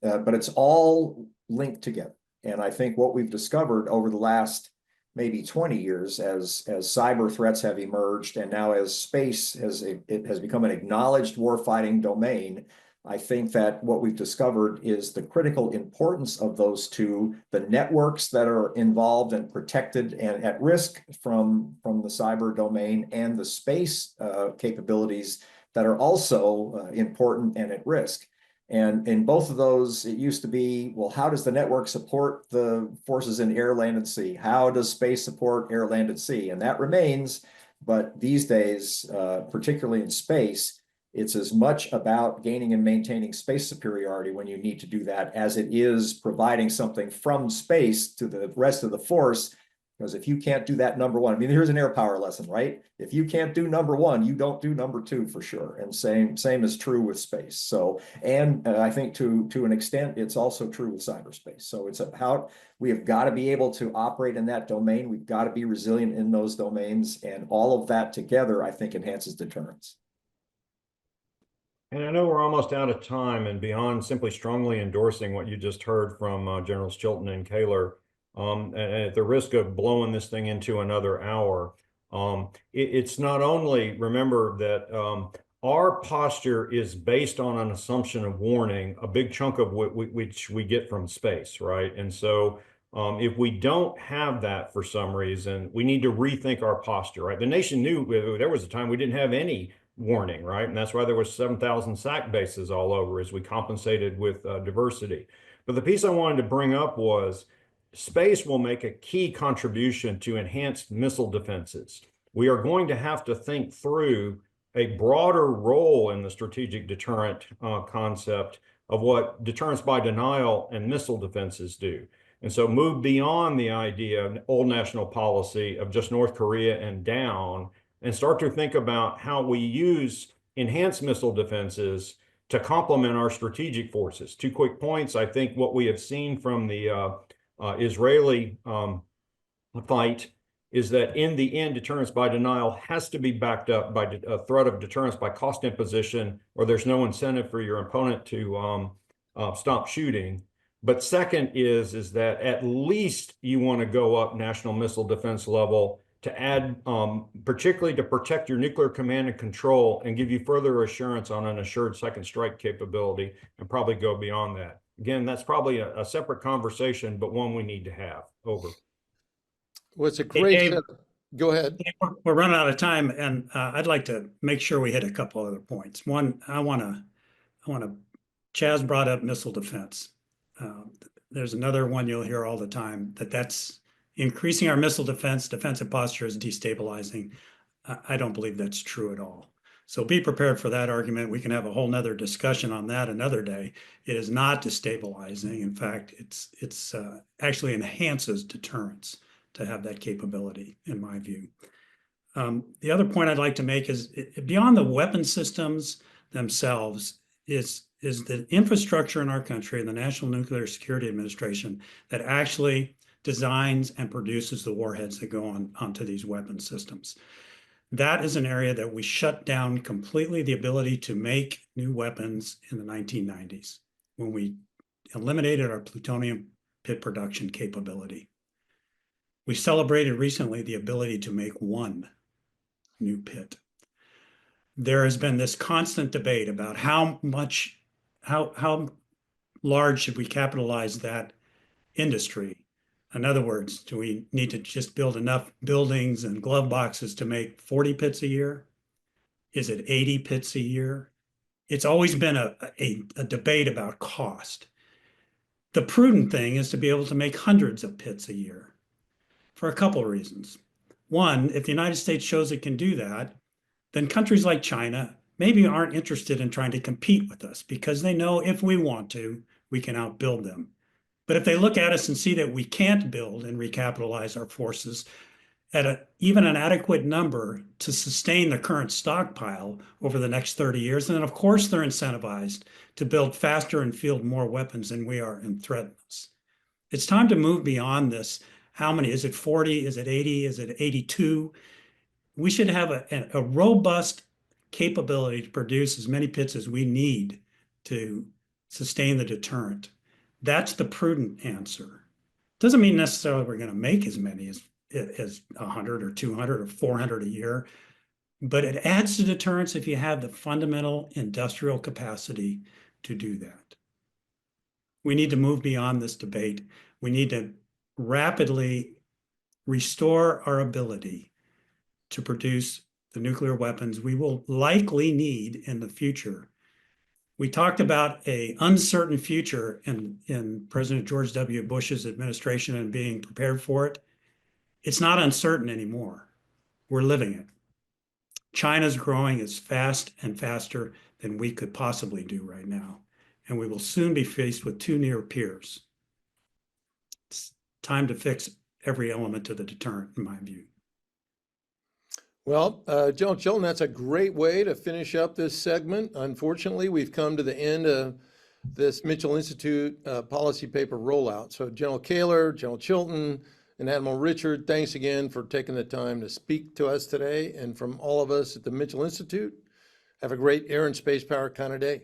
But it's all linked together. And I think what we've discovered over the last maybe 20 years as cyber threats have emerged, and now as space it has become an acknowledged warfighting domain, I think that what we've discovered is the critical importance of those two, the networks that are involved and protected and at risk from the cyber domain, and the space capabilities that are also important and at risk. And in both of those, it used to be, well, how does the network support the forces in air, land, and sea? How does space support air, land, and sea? And that remains, but these days, particularly in space, it's as much about gaining and maintaining space superiority when you need to do that as it is providing something from space to the rest of the force. Because if you can't do that number one, I mean, here's an air power lesson, right? If you can't do number one, you don't do number two for sure. And same is true with space. So, and I think to an extent, it's also true with cyberspace. So it's about, we have got to be able to operate in that domain. We've got to be resilient in those domains, and all of that together, I think, enhances deterrence. And I know we're almost out of time, and beyond simply strongly endorsing what you just heard from Generals Chilton and Kehler, and at the risk of blowing this thing into another hour, it's not only, remember that our posture is based on an assumption of warning, a big chunk of which we get from space, right? And so if we don't have that for some reason, we need to rethink our posture, right? The nation knew there was a time we didn't have any warning, right? And that's why there was 7,000 SAC bases all over as we compensated with diversity. But the piece I wanted to bring up was space will make a key contribution to enhanced missile defenses. We are going to have to think through a broader role in the strategic deterrent concept of what deterrence by denial and missile defenses do. And so move beyond the idea of old national policy of just North Korea and down, and start to think about how we use enhanced missile defenses to complement our strategic forces. 2 quick points. I think what we have seen from the Israeli fight is that in the end, deterrence by denial has to be backed up by a threat of deterrence by cost imposition, or there's no incentive for your opponent to stop shooting. But second is that at least you want to go up national missile defense level to add, particularly to protect your nuclear command and control and give you further assurance on an assured second strike capability, and probably go beyond that. Again, that's probably a separate conversation, but one we need to have. Over. Well, it's a great Dave, set. Go ahead. we're running out of time, and I'd like to make sure we hit a couple other points. One, I want to, Chaz brought up missile defense. There's another one you'll hear all the time, that's increasing our missile defensive posture is destabilizing. I don't believe that's true at all. So be prepared for that argument. We can have a whole nother discussion on that another day. It is not destabilizing. In fact, it's actually enhances deterrence to have that capability, in my view. The other point I'd like to make is beyond the weapon systems themselves is the infrastructure in our country, the National Nuclear Security Administration, that actually designs and produces the warheads that go onto these weapon systems. That is an area that we shut down completely the ability to make new weapons in the 1990s, when we eliminated our plutonium pit production capability. We celebrated recently the ability to make one new pit. There has been this constant debate about how large should we capitalize that industry In other words, do we need to just build enough buildings and glove boxes to make 40 pits a year? Is it 80 pits a year? It's always been a debate about cost. The prudent thing is to be able to make hundreds of pits a year for a couple of reasons. One, if the United States shows it can do that, then countries like China maybe aren't interested in trying to compete with us because they know if we want to, we can outbuild them. But if they look at us and see that we can't build and recapitalize our forces at even an adequate number to sustain the current stockpile over the next 30 years, then of course they're incentivized to build faster and field more weapons than we are and threaten us. It's time to move beyond this. How many? Is it 40? Is it 80? Is it 82? We should have a robust capability to produce as many pits as we need to sustain the deterrent. That's the prudent answer. Doesn't mean necessarily we're going to make as many as 100 or 200 or 400 a year, but it adds to deterrence if you have the fundamental industrial capacity to do that. We need to move beyond this debate. We need to rapidly restore our ability to produce the nuclear weapons we will likely need in the future. We talked about an uncertain future in President George W. Bush's administration and being prepared for it. It's not uncertain anymore. We're living it. China's growing as fast and faster than we could possibly do right now. And we will soon be faced with two near peers. It's time to fix every element of the deterrent, in my view. Well, General Chilton, that's a great way to finish up this segment. Unfortunately, we've come to the end of this Mitchell Institute policy paper rollout. So General Kehler, General Chilton, and Admiral Richard, thanks again for taking the time to speak to us today. And from all of us at the Mitchell Institute, have a great air and space power kind of day.